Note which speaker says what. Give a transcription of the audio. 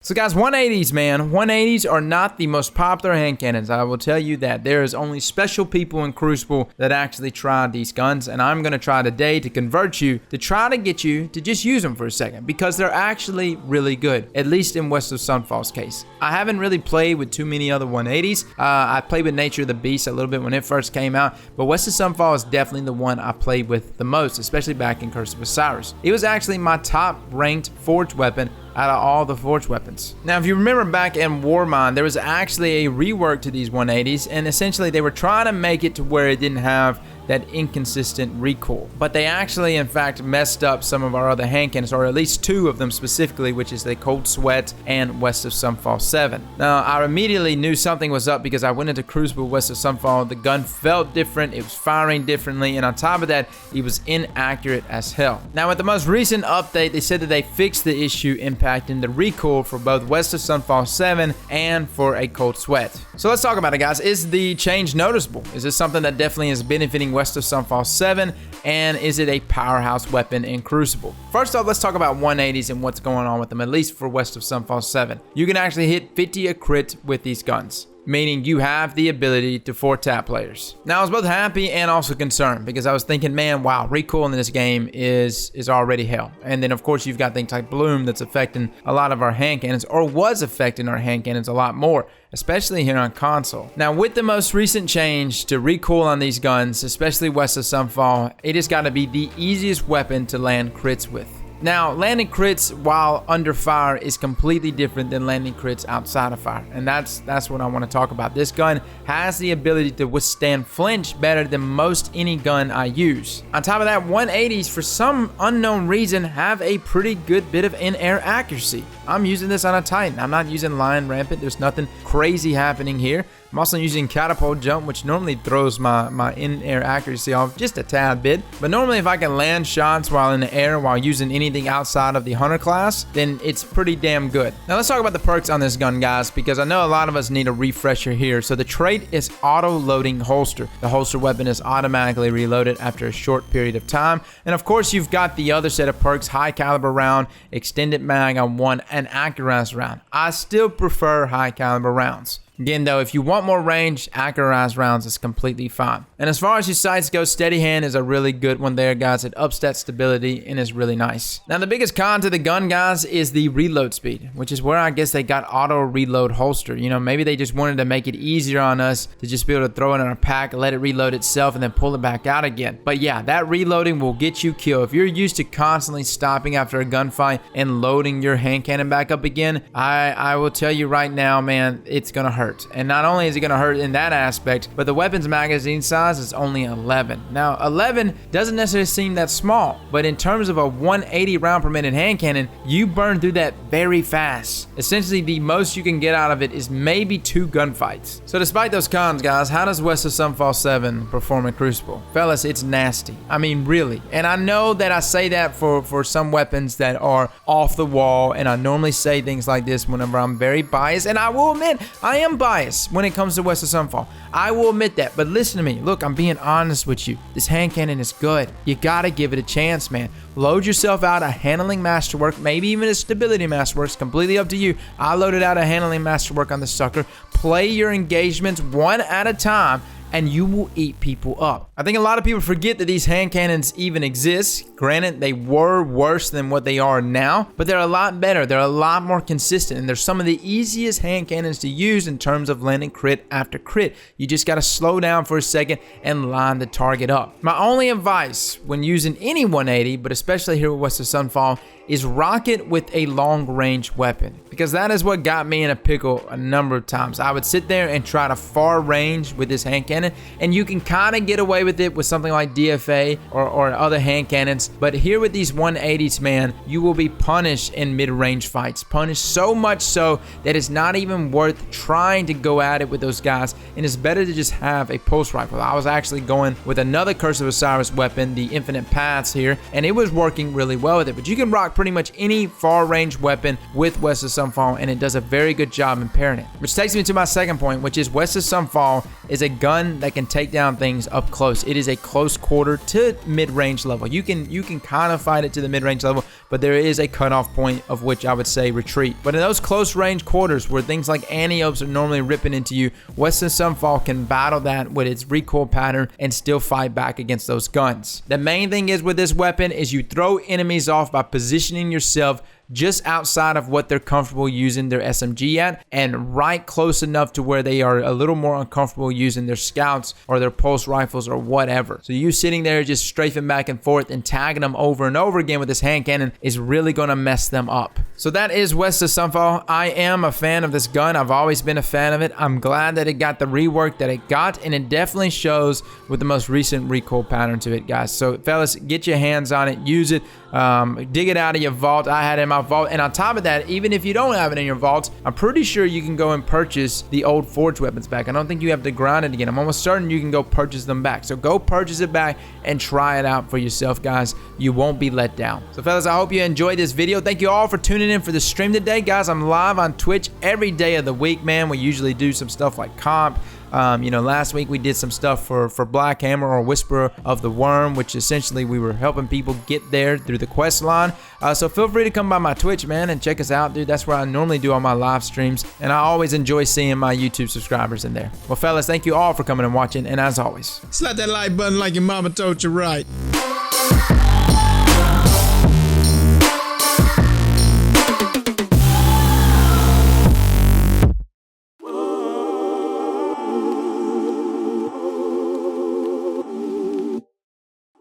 Speaker 1: So guys, 180s, man. 180s are not the most popular hand cannons. I will tell you that. There is only special people in Crucible that actually try these guns, and I'm going to try today to convert you, to try to get you to just use them for a second, because they're actually really good, at least in West of Sunfall's case. I haven't really played with too many other 180s. I played with Nature of the Beast a little bit when it first came out, but West of Sunfall is definitely the one I played with the most, especially back in Curse of Osiris. It was actually my top ranked forged weapon out of all the forged weapons. Now, if you remember back in Warmind, there was actually a rework to these 180s, and essentially they were trying to make it to where it didn't have that inconsistent recoil. But they actually, in fact, messed up some of our other hand cannons, or at least two of them specifically, which is the Cold Sweat and West of Sunfall 7. Now, I immediately knew something was up because I went into Crucible West of Sunfall. The gun felt different, it was firing differently, and on top of that, it was inaccurate as hell. Now, with the most recent update, they said that they fixed the issue impacting the recoil for both West of Sunfall 7 and for a Cold Sweat. So let's talk about it, guys. Is the change noticeable? Is this something that definitely is benefiting West of Sunfall 7, and is it a powerhouse weapon in Crucible? First off, let's talk about 180s and what's going on with them, at least for West of Sunfall 7. You can actually hit 50 a crit with these guns, meaning you have the ability to 4-tap players. Now, I was both happy and also concerned because I was thinking, man, wow, recoil in this game is already hell. And then, of course, you've got things like Bloom that's affecting a lot of our hand cannons, or was affecting our hand cannons a lot more, especially here on console. Now, with the most recent change to recoil on these guns, especially West of Sunfall, it has got to be the easiest weapon to land crits with. Now, landing crits while under fire is completely different than landing crits outside of fire, and that's what I want to talk about. This gun has the ability to withstand flinch better than most any gun I use. On top of that, 180s, for some unknown reason, have a pretty good bit of in-air accuracy. I'm using this on a Titan. I'm not using Lion Rampant. There's nothing crazy happening here. I'm also using Catapult Jump, which normally throws my in-air accuracy off just a tad bit. But normally if I can land shots while in the air while using anything outside of the Hunter class, then it's pretty damn good. Now let's talk about the perks on this gun, guys, because I know a lot of us need a refresher here. So the trait is auto-loading holster. The holster weapon is automatically reloaded after a short period of time. And of course, you've got the other set of perks: high caliber round, extended mag on one, and accurized round. I still prefer high caliber rounds. Again, though, if you want more range, accurized rounds is completely fine. And as far as your sights go, Steady Hand is a really good one there, guys. It ups that stability and is really nice. Now, the biggest con to the gun, guys, is the reload speed, which is where I guess they got auto reload holster. You know, maybe they just wanted to make it easier on us to just be able to throw it in our pack, let it reload itself, and then pull it back out again. But yeah, that reloading will get you killed. If you're used to constantly stopping after a gunfight and loading your hand cannon back up again, I will tell you right now, man, it's gonna hurt. And not only is it going to hurt in that aspect, but the weapon's magazine size is only 11. Now, 11 doesn't necessarily seem that small, but in terms of a 180 round per minute hand cannon, you burn through that very fast. Essentially, the most you can get out of it is maybe 2 gunfights. So despite those cons, guys, how does West of Sunfall 7 perform in Crucible? Fellas, it's nasty. I mean, really. And I know that I say that for some weapons that are off the wall, and I normally say things like this whenever I'm very biased, and I will admit, I am biased when it comes to West of Sunfall. I will admit that, but listen to me. Look, I'm being honest with you. This hand cannon is good. You gotta give it a chance, man. Load yourself out a handling masterwork, maybe even a stability masterwork. It's completely up to you. I loaded out a handling masterwork on the sucker. Play your engagements one at a time, and you will eat people up. I think a lot of people forget that these hand cannons even exist. Granted, they were worse than what they are now, but they're a lot better. They're a lot more consistent, and they're some of the easiest hand cannons to use in terms of landing crit after crit. You just gotta slow down for a second and line the target up. My only advice when using any 180, but especially here with West of Sunfall, is rock it with a long-range weapon, because that is what got me in a pickle a number of times. I would sit there and try to far range with this hand cannon, and you can kind of get away with it with something like DFA or other hand cannons, but here with these 180s, man, you will be punished in mid-range fights. Punished so much so that it's not even worth trying to go at it with those guys, and it's better to just have a pulse rifle. I was actually going with another Curse of Osiris weapon, the Infinite Paths here, and it was working really well with it. But you can rock pretty much any far range weapon with West of Sunfall, and it does a very good job in pairing it. Which takes me to my second point, which is West of Sunfall is a gun that can take down things up close. It is a close quarter to mid-range level. You can kind of fight it to the mid-range level, but there is a cutoff point of which I would say retreat. But in those close range quarters where things like anti-opes are normally ripping into you, Western Sunfall can battle that with its recoil pattern and still fight back against those guns. The main thing is with this weapon is you throw enemies off by positioning yourself just outside of what they're comfortable using their SMG at, and right close enough to where they are a little more uncomfortable using their scouts or their pulse rifles or whatever. So you sitting there just strafing back and forth and tagging them over and over again with this hand cannon is really going to mess them up. So that is West of Sunfall. I am a fan of this gun. I've always been a fan of it. I'm glad that it got the rework that it got, and it definitely shows with the most recent recoil pattern to it, guys. So fellas, get your hands on it, use it, dig it out of your vault. I had it in my vault, and on top of that, even if you don't have it in your vault, I'm pretty sure you can go and purchase the old forged weapons back. I don't think you have to grind it again. I'm almost certain you can go purchase them back. So go purchase it back and try it out for yourself, guys. You won't be let down. So fellas, I hope you enjoyed this video. Thank you all for tuning in for the stream today, guys. I'm live on Twitch every day of the week, man. We usually do some stuff like comp. You know, last week we did some stuff for Black Hammer or Whisperer of the Worm, which essentially we were helping people get there through the quest line. So feel free to come by my Twitch, man, and check us out, dude. That's where I normally do all my live streams, and I always enjoy seeing my YouTube subscribers in there. Well, fellas, thank you all for coming and watching, and as always,
Speaker 2: slap that like button like your mama told you right.